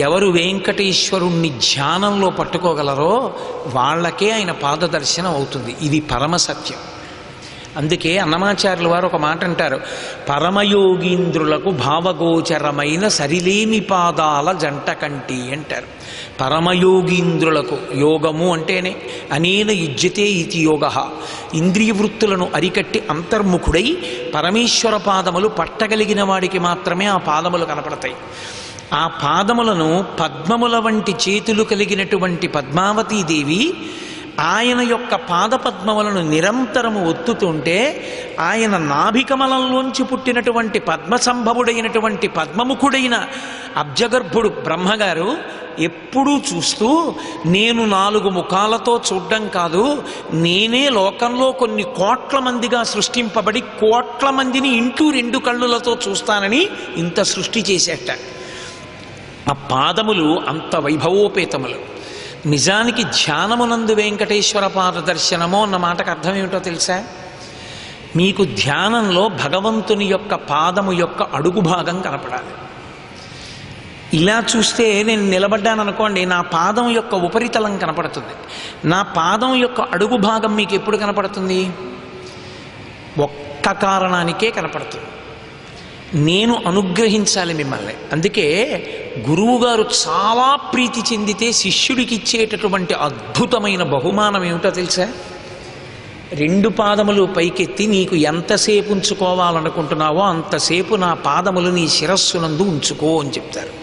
ఎవరు వెంకటేశ్వరుణ్ణి ధ్యానంలో పట్టుకోగలరో వాళ్ళకే ఆయన పాదదర్శనం అవుతుంది. ఇది పరమసత్యం. అందుకే అన్నమాచార్యుల వారు ఒక మాట అంటారు, పరమయోగీంద్రులకు భావగోచరమైన సరిలేని పాదాల జంట కంటి అంటారు. పరమయోగీంద్రులకు, యోగము అంటేనే అనేన యుజ్యతే ఇతి యోగ, ఇంద్రియ వృత్తులను అరికట్టి అంతర్ముఖుడై పరమేశ్వర పాదములు పట్టగలిగిన వాడికి మాత్రమే ఆ పాదములు కనపడతాయి. ఆ పాదములను పద్మముల వంటి చేతులు కలిగినటువంటి పద్మావతీదేవి ఆయన యొక్క పాదపద్మములను నిరంతరము ఒత్తుతుంటే ఆయన నాభికమలంలోంచి పుట్టినటువంటి పద్మసంభవుడైనటువంటి పద్మముఖుడైన అబ్జగర్భుడు బ్రహ్మగారు ఎప్పుడూ చూస్తూ, నేను 4 ముఖాలతో చూడ్డం కాదు, నేనే లోకంలో కొన్ని కోట్ల మందిగా సృష్టింపబడి కోట్ల మందిని ఇంటూ 2 కళ్ళులతో చూస్తానని ఇంత సృష్టి చేసేట. ఆ పాదములు అంత వైభవోపేతములు. నిజానికి ధ్యానమునందు వెంకటేశ్వర పాద దర్శనమో అన్న మాటకు అర్థం ఏమిటో తెలుసా? మీకు ధ్యానంలో భగవంతుని యొక్క పాదము యొక్క అడుగు భాగం కనపడాలి. ఇలా చూస్తే నేను నిలబడ్డాను అనుకోండి, నా పాదం యొక్క ఉపరితలం కనపడుతుంది. నా పాదం యొక్క అడుగు భాగం మీకు ఎప్పుడు కనపడుతుంది? ఒక్క కారణానికే కనపడుతుంది, నేను అనుగ్రహించాలి మిమ్మల్ని. అందుకే గురువుగారు చాలా ప్రీతి చెందితే శిష్యుడికి ఇచ్చేటటువంటి అద్భుతమైన బహుమానం ఏమిటో తెలుసా? 2 పాదములు పైకెత్తి నీకు ఎంతసేపు ఉంచుకోవాలనుకుంటున్నావో అంతసేపు నా పాదములు నీ శిరస్సునందు ఉంచుకో అని చెప్తారు.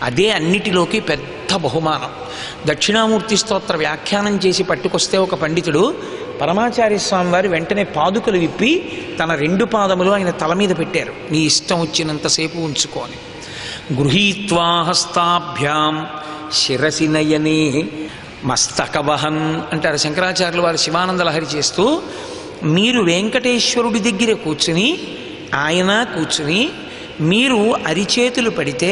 అదే అన్నిటిలోకి పెద్ద బహుమానం. దక్షిణామూర్తి స్తోత్ర వ్యాఖ్యానం చేసి పట్టుకొస్తే ఒక పండితుడు పరమాచార్య స్వామి వారు వెంటనే పాదుకలు విప్పి తన 2 పాదములు ఆయన తల మీద పెట్టారు. నీ ఇష్టం వచ్చినంతసేపు ఉంచుకొని. గృహీత్వా హస్తాభ్యాం శిరసి నయనే మస్తకవహన్ అంటారు శంకరాచార్యులు వారు శివానంద లహరి చేస్తూ. మీరు వెంకటేశ్వరుడి దగ్గర కూర్చుని, ఆయన కూర్చుని, మీరు అరిచేతులు పెడితే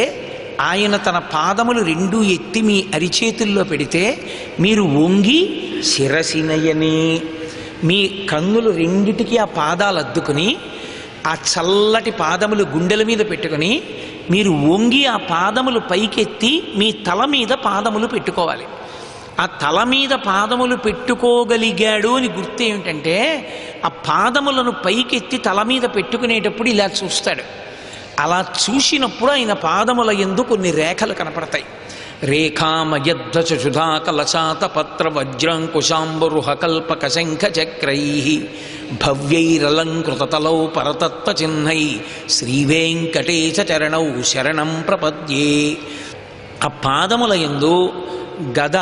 ఆయన తన పాదములు 2 ఎత్తి మీ అరిచేతుల్లో పెడితే మీరు వంగి శిరసినయని మీ కన్నులు 2టికి ఆ పాదాలు అద్దుకుని ఆ చల్లటి పాదములు గుండెల మీద పెట్టుకుని మీరు వంగి ఆ పాదములు పైకెత్తి మీ తల మీద పాదములు పెట్టుకోవాలి. ఆ తల మీద పాదములు పెట్టుకోగలిగాడు అని గుర్తు ఏమిటంటే ఆ పాదములను పైకెత్తి తల మీద పెట్టుకునేటప్పుడు ఇలా చూస్తాడు. అలా చూసినప్పుడు ఆయన పాదముల యందు కొన్ని రేఖలు కనపడతాయి. రేఖామయధ్వజుధా కలశాత పత్ర వజ్రాంకుశాంబరుహ కల్పక శంఖ చక్రై భవ్యైరలంకృతతలౌ పరతత్వ చిహ్నై శ్రీవేంకటేశ చరణౌ శరణం ప్రపద్యే. ఆ పాదముల యందు గద,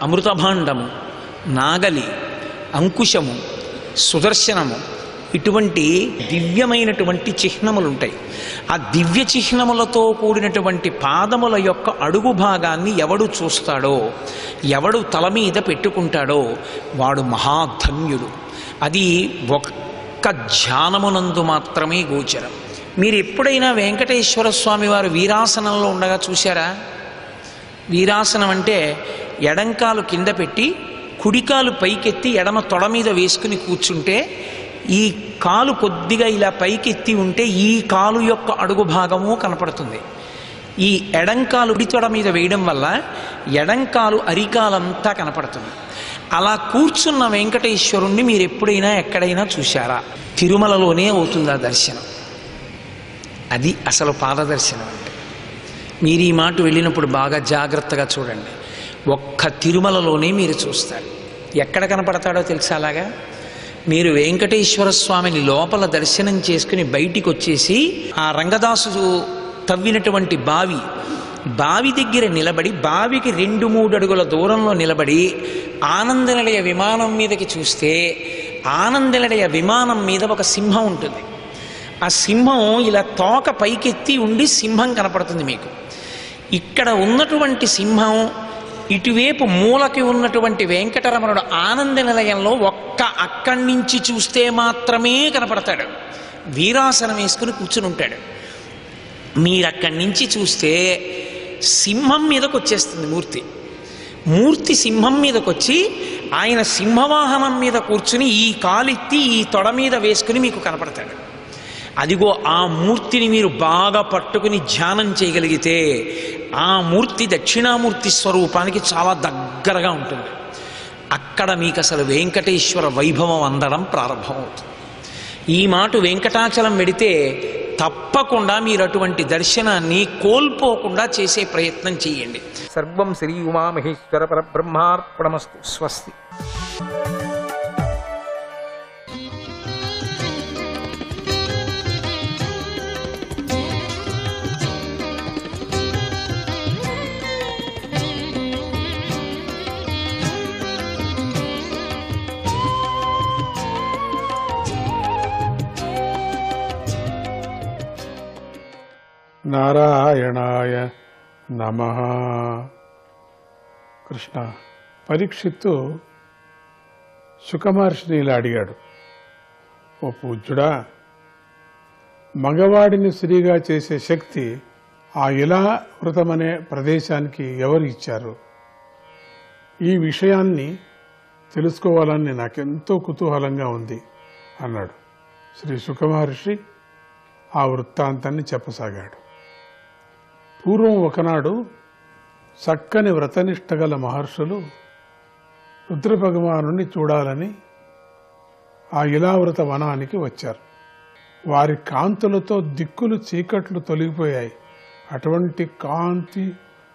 అమృతభాండము, నాగలి, అంకుశము, సుదర్శనము ఇటువంటి దివ్యమైనటువంటి చిహ్నములు ఉంటాయి. ఆ దివ్య చిహ్నములతో కూడినటువంటి పాదముల యొక్క అడుగు భాగాన్ని ఎవడు చూస్తాడో, ఎవడు తల మీద పెట్టుకుంటాడో వాడు మహాధన్యుడు. అది ఒక్క ధ్యానమునందు మాత్రమే గోచరం. మీరు ఎప్పుడైనా వెంకటేశ్వర స్వామి వారు వీరాసనంలో ఉండగా చూశారా? వీరాసనం అంటే ఎడంకాలు కింద పెట్టి కుడికాలు పైకెత్తి ఎడమ తొడ మీద వేసుకుని కూర్చుంటే ఈ కాలు కొద్దిగా ఇలా పైకెత్తి ఉంటే ఈ కాలు యొక్క అడుగు భాగము కనపడుతుంది. ఈ ఎడంకాలు కుడి తొడ మీద వేయడం వల్ల ఎడంకాలు అరికాలంతా కనపడుతుంది. అలా కూర్చున్న వెంకటేశ్వరుణ్ణి మీరు ఎప్పుడైనా ఎక్కడైనా చూశారా? తిరుమలలోనే అవుతుంది ఆ దర్శనం. అది అసలు పాదదర్శనం అంటే. మీరు ఈ మాట వెళ్ళినప్పుడు బాగా జాగ్రత్తగా చూడండి. ఒక్క తిరుమలలోనే మీరు చూస్తారు. ఎక్కడ కనపడతాడో తెలుసా? అలాగా మీరు వెంకటేశ్వర స్వామిని లోపల దర్శనం చేసుకుని బయటికి వచ్చేసి ఆ రంగదాసు తవ్వినటువంటి బావి దగ్గర నిలబడి, బావికి 2-3 అడుగుల దూరంలో నిలబడి ఆనందనిలయ విమానం మీదకి చూస్తే ఆనందనిలయ విమానం మీద ఒక సింహం ఉంటుంది. ఆ సింహం ఇలా తోక పైకెత్తి ఉండి సింహం కనపడుతుంది మీకు. ఇక్కడ ఉన్నటువంటి సింహం ఇటువైపు మూలకి ఉన్నటువంటి వెంకటరమణుడు ఆనంద నిలయంలో అక్కడి నుంచి చూస్తే మాత్రమే కనపడతాడు. వీరాసనం వేసుకుని కూర్చుని ఉంటాడు. మీరక్కడి నుంచి చూస్తే సింహం మీదకి వచ్చేస్తుంది మూర్తి సింహం మీదకి వచ్చి ఆయన సింహవాహనం మీద కూర్చుని ఈ కాలెత్తి ఈ తొడ మీద వేసుకుని మీకు కనపడతాడు. అదిగో ఆ మూర్తిని మీరు బాగా పట్టుకుని ధ్యానం చేయగలిగితే ఆ మూర్తి దక్షిణామూర్తి స్వరూపానికి చాలా దగ్గరగా ఉంటుంది. అక్కడ మీకు అసలు వెంకటేశ్వర వైభవం అందడం ప్రారంభమవుతుంది. ఈ మాట వెంకటాచలం వెడితే తప్పకుండా మీరు అటువంటి దర్శనాన్ని కోల్పోకుండా చేసే ప్రయత్నం చేయండి. సర్వం శ్రీ ఉమామహేశ్వర పరబ్రహ్మార్పణమస్తు. స్వస్తి. నారాయణాయ నమః. కృష్ణ, పరీక్షిత్తు శుకమహర్షిని ఇలా అడిగాడు. ఓ పూజ్యుడా, మగవాడిని స్త్రీగా చేసే శక్తి ఆ ఇలా వృతమనే ప్రదేశానికి ఎవరు ఇచ్చారు? ఈ విషయాన్ని తెలుసుకోవాలని నాకెంతో కుతూహలంగా ఉంది అన్నాడు. శ్రీ శుకమహర్షి ఆ వృత్తాంతాన్ని చెప్పసాగాడు. పూర్వం ఒకనాడు చక్కని వ్రతనిష్ట మహర్షులు రుద్రభగవానుని చూడాలని ఆ ఇలావృత వనానికి వచ్చారు. వారి కాంతులతో దిక్కులు చీకట్లు తొలగిపోయాయి. అటువంటి కాంతి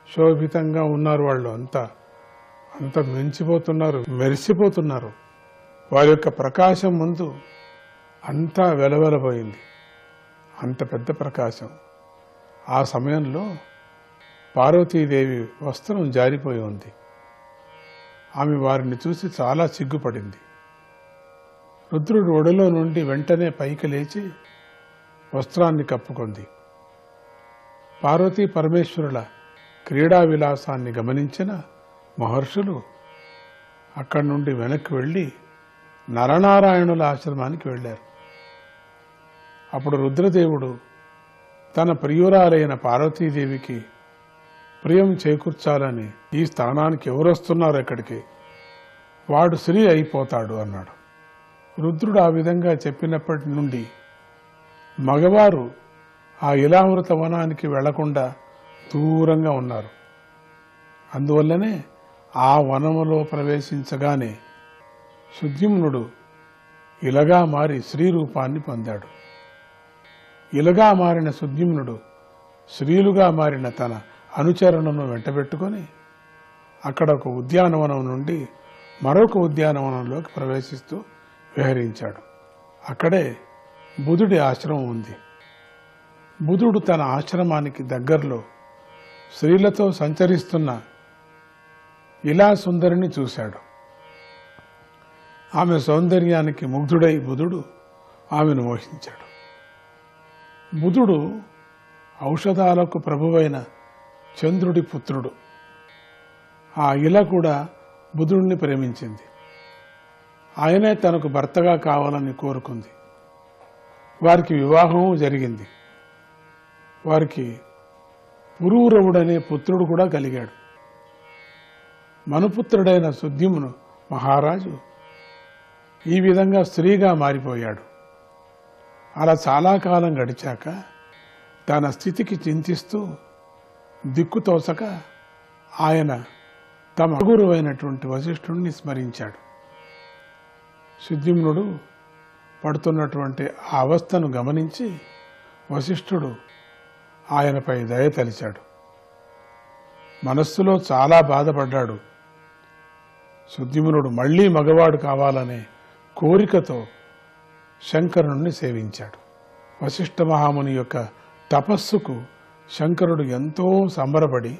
శోభితంగా ఉన్నారు. వాళ్ళు అంత మించిపోతున్నారు, మెరిసిపోతున్నారు. వారి యొక్క ప్రకాశం ముందు అంతా వెలవెలబోయింది. అంత పెద్ద ప్రకాశం. ఆ సమయంలో పార్వతీదేవి వస్త్రం జారిపోయి ఉంది. ఆమె వారిని చూసి చాలా సిగ్గుపడింది. రుద్రుడు ఒడిలో నుండి వెంటనే పైకి లేచి వస్త్రాన్ని కప్పుకుంది. పార్వతీ పరమేశ్వరుల క్రీడా విలాసాన్ని గమనించిన మహర్షులు అక్కడి నుండి వెనక్కి వెళ్ళి నరనారాయణుల ఆశ్రమానికి వెళ్ళారు. అప్పుడు రుద్రదేవుడు తన ప్రియురాలైన పార్వతీదేవికి ప్రియం చేకూర్చాలని, ఈ స్థానానికి ఎవరొస్తున్నారు ఎక్కడికి, వాడు శ్రీ అయిపోతాడు అన్నాడు. రుద్రుడు ఆ విధంగా చెప్పినప్పటి నుండి మగవారు ఆ ఇలావృత వనానికి వెళ్లకుండా దూరంగా ఉన్నారు. అందువల్లనే ఆ వనములో ప్రవేశించగానే సుద్యుమ్నుడు ఇలగా మారి స్త్రీ రూపాన్ని పొందాడు. ఇలగా మారిన సుద్యుమ్నుడు స్త్రీలుగా మారిన తన అనుచరులను వెంటబెట్టుకొని అక్కడ ఒక ఉద్యానవనం నుండి మరొక ఉద్యానవనంలోకి ప్రవేశిస్తూ విహరించాడు. అక్కడే బుధుడి ఆశ్రమం ఉంది. బుధుడు తన ఆశ్రమానికి దగ్గరలో స్త్రీలతో సంచరిస్తున్న ఇలా సుందరిని చూశాడు. ఆమె సౌందర్యానికి ముగ్ధుడై బుధుడు ఆమెను మోహించాడు. బుధుడు ఔషధాలకు ప్రభువైన చంద్రుడి పుత్రుడు. ఆ ఇల కూడా బుధుడిని ప్రేమించింది. ఆయనే తనకు భర్తగా కావాలని కోరుకుంది. వారికి వివాహం జరిగింది. వారికి పురూరవుడనే పుత్రుడు కూడా కలిగాడు. మనుపుత్రుడైన సుద్యుమ్ను మహారాజు ఈ విధంగా స్త్రీగా మారిపోయాడు. అలా చాలా కాలం గడిచాక తన స్థితికి చింతిస్తూ దిక్కుతోసక ఆయన తమ గురువైనటువంటి వశిష్ఠుడిని స్మరించాడు. సుద్యుమ్నుడు పడుతున్నటువంటి ఆ అవస్థను గమనించి వశిష్ఠుడు ఆయనపై దయ తలిచాడు. మనస్సులో చాలా బాధపడ్డాడు. సుద్యుమ్నుడు మళ్లీ మగవాడు కావాలనే కోరికతో శంకరుణ్ణి సేవించాడు. వశిష్ఠ మహాముని యొక్క తపస్సుకు శంకరుడు ఎంతో సంబరపడి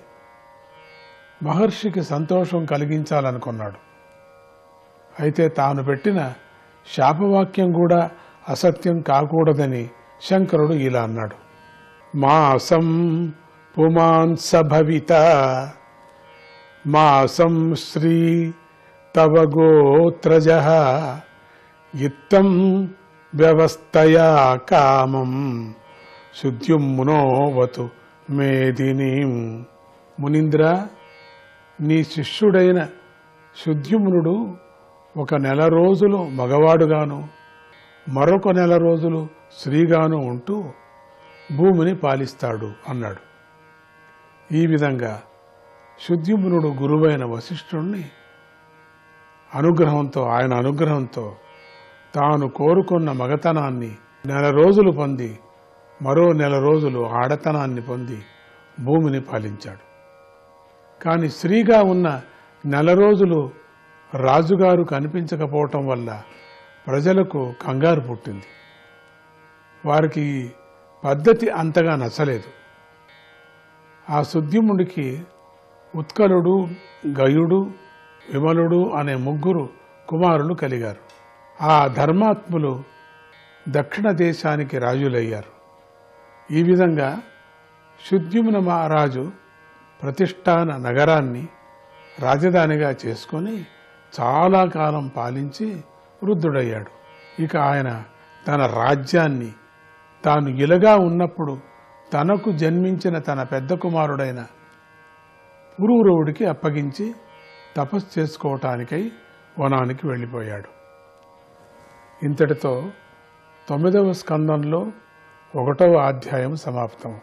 మహర్షికి సంతోషం కలిగించాలనుకున్నాడు. అయితే తాను పెట్టిన శాపవాక్యం కూడా అసత్యం కాకూడదని శంకరుడు ఇలా అన్నాడు: మాసం పుమాంస భవిత మాసం శ్రీ తవ గోత్రజ ఇత్తం వ్యవస్థయా కామం సుద్యుమ్నోవతు మేదినీం. మునీంద్ర, నీ శిష్యుడైన సుద్యుమ్నుడు 1 నెల రోజులు మగవాడుగాను మరొక నెల రోజులు స్త్రీగాను ఉంటూ భూమిని పాలిస్తాడు అన్నాడు. ఈ విధంగా సుద్యుమ్నుడు గురువైన వశిష్ఠుణ్ణి ఆయన అనుగ్రహంతో తాను కోరుకున్న మగతనాన్ని నెల రోజులు పొంది మరో నెల రోజులు ఆడతనాన్ని పొంది భూమిని పాలించాడు. కాని స్త్రీగా ఉన్న నెల రోజులు రాజుగారు కనిపించకపోవటం వల్ల ప్రజలకు కంగారు పుట్టింది. వారికి ఈ పద్ధతి అంతగా నచ్చలేదు. ఆ సుద్యుమ్నుడికి ఉత్కలుడు, గయుడు, విమలుడు అనే 3 కుమారులు కలిగారు. ఆ ధర్మాత్ములు దక్షిణ దేశానికి రాజులయ్యారు. ఈ విధంగా సుద్యుమ్న మహారాజు ప్రతిష్టాన నగరాన్ని రాజధానిగా చేసుకొని చాలా కాలం పాలించి వృద్ధుడయ్యాడు. ఇక ఆయన తన రాజ్యాన్ని తాను ఇలగా ఉన్నప్పుడు తనకు జన్మించిన తన పెద్ద కుమారుడైన పురూరవుడికి అప్పగించి తపస్సు చేసుకోవటానికై వనానికి వెళ్ళిపోయాడు. ఇంతటితో 9వ స్కందంలో 1వ అధ్యాయం సమాప్తం.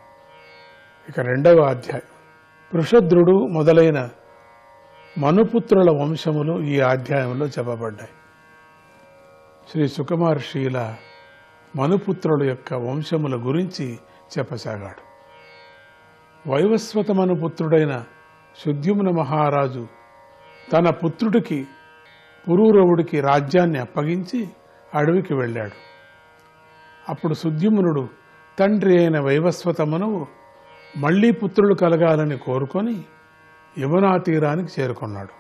ఇక 2వ అధ్యాయం. వృషద్రుడు మొదలైన మనుపుత్రుల వంశములు ఈ అధ్యాయంలో చెప్పబడ్డాయి. శ్రీ సుఖమహర్షిల మనుపుత్రుల యొక్క వంశముల గురించి చెప్పసాగాడు. వైవస్వత మనుపుత్రుడైన సుద్యుమ్న మహారాజు తన పుత్రుడికి పురూరవుడికి రాజ్యాన్ని అప్పగించి అడవికి వెళ్ళాడు. అప్పుడు సుద్యుమ్నుడు తండ్రి అయిన వైవస్వత మనువు మళ్లీ పుత్రులు కలగాలని కోరుకొని యమునా తీరానికి చేరుకున్నాడు.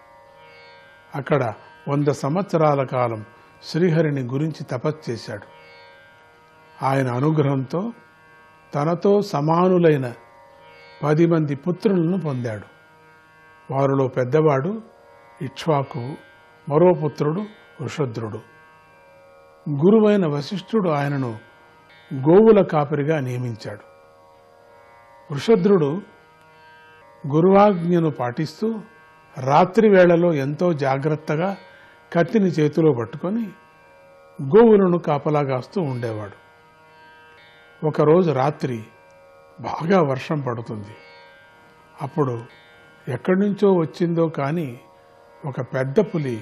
అక్కడ 100 సంవత్సరాల కాలం శ్రీహరిని గురించి తపస్సు చేశాడు. ఆయన అనుగ్రహంతో తనతో సమానులైన 10 మంది పుత్రులను పొందాడు. వారిలో పెద్దవాడు ఇక్ష్వాకు, మరో పుత్రుడు వృషద్రుడు. గురువైన వశిష్ఠుడు ఆయనను గోవుల కాపరిగా నియమించాడు. వృషద్రుడు గురువాజ్ఞను పాటిస్తూ రాత్రి వేళలో ఎంతో జాగ్రత్తగా కత్తిని చేతిలో పట్టుకొని గోవులను కాపలాగాస్తూ ఉండేవాడు. ఒకరోజు రాత్రి బాగా వర్షం పడుతుంది. అప్పుడు ఎక్కడి నుంచో వచ్చిందో కానీ ఒక పెద్ద పులి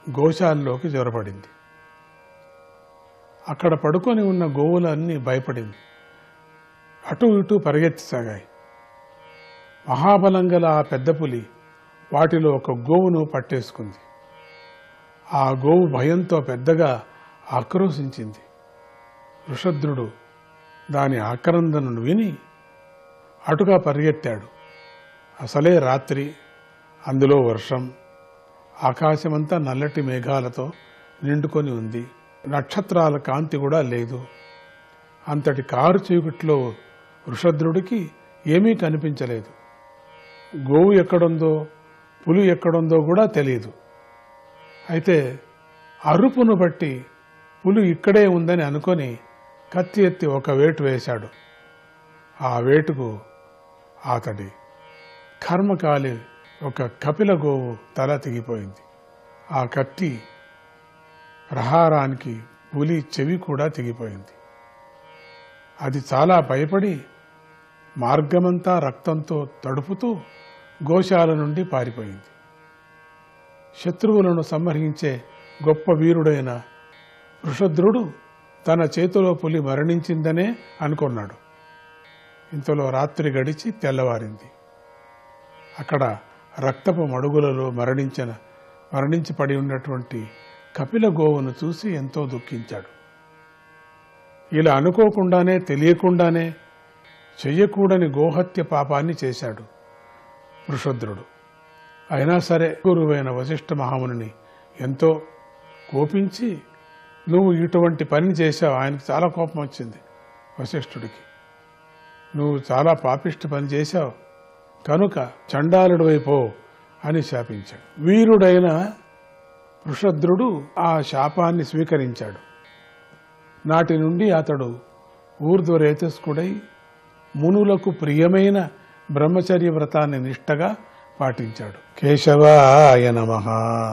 గోశాలలోకి జొరబడింది. అక్కడ పడుకొని ఉన్న గోవులన్నీ భయపడింది. అటు ఇటు పరిగెత్తసాగాయి. మహాబలం గల ఆ పెద్ద పులి వాటిలో ఒక గోవును పట్టేసుకుంది. ఆ గోవు భయంతో పెద్దగా ఆక్రోశించింది. వృషద్రుడు దాని ఆక్రందనను విని అటుగా పరిగెత్తాడు. అసలే రాత్రి, అందులో వర్షం, ఆకాశమంతా నల్లటి మేఘాలతో నిండుకొని ఉంది. నక్షత్రాల కాంతి కూడా లేదు. అంతటి కారు చీకట్లో వృషద్రుడికి ఏమీ కనిపించలేదు. గోవు ఎక్కడుందో, పులి ఎక్కడుందో కూడా తెలియదు. అయితే అరుపును బట్టి పులి ఇక్కడే ఉందని అనుకొని కత్తి ఎత్తి ఒక వేటు వేశాడు. ఆ వేటుకు అతడి కర్మకాలి ఒక కపిల గోవు తల తెగిపోయింది. ఆ కత్తి ప్రహారానికి పులి చెవి కూడా తెగిపోయింది. అది చాలా భయపడి మార్గమంతా రక్తంతో తడుపుతూ గోశాల నుండి పారిపోయింది. శత్రువులను సంహరించే గొప్ప వీరుడైన వృషద్రుడు తన చేతిలో పులి మరణించిందనే అనుకున్నాడు. ఇంతలో రాత్రి గడిచి తెల్లవారింది. అక్కడ రక్తపు మడుగులలో మరణించి పడి ఉన్నటువంటి కపిల గోవును చూసి ఎంతో దుఃఖించాడు. ఇలా అనుకోకుండానే, తెలియకుండానే చెయ్యకూడని గోహత్య పాపాన్ని చేశాడు వృషద్రుడు. అయినా సరే గురువైన వశిష్ఠ మహామునిని ఎంతో కోపించి, నువ్వు ఇటువంటి పని చేశావు. ఆయనకు చాలా కోపం వచ్చింది వశిష్ఠుడికి. నువ్వు చాలా పాపిష్టి పని చేశావు కనుక చండాలుడు వైపో అని శాపించాడు. వీరుడైన వృషద్రుడు ఆ శాపాన్ని స్వీకరించాడు. నాటి నుండి అతడు ఊర్ధ్వరేతస్కుడై మునులకు ప్రియమైన బ్రహ్మచర్య వ్రతాన్ని నిష్టగా పాటించాడు. కేశవాయ నమః.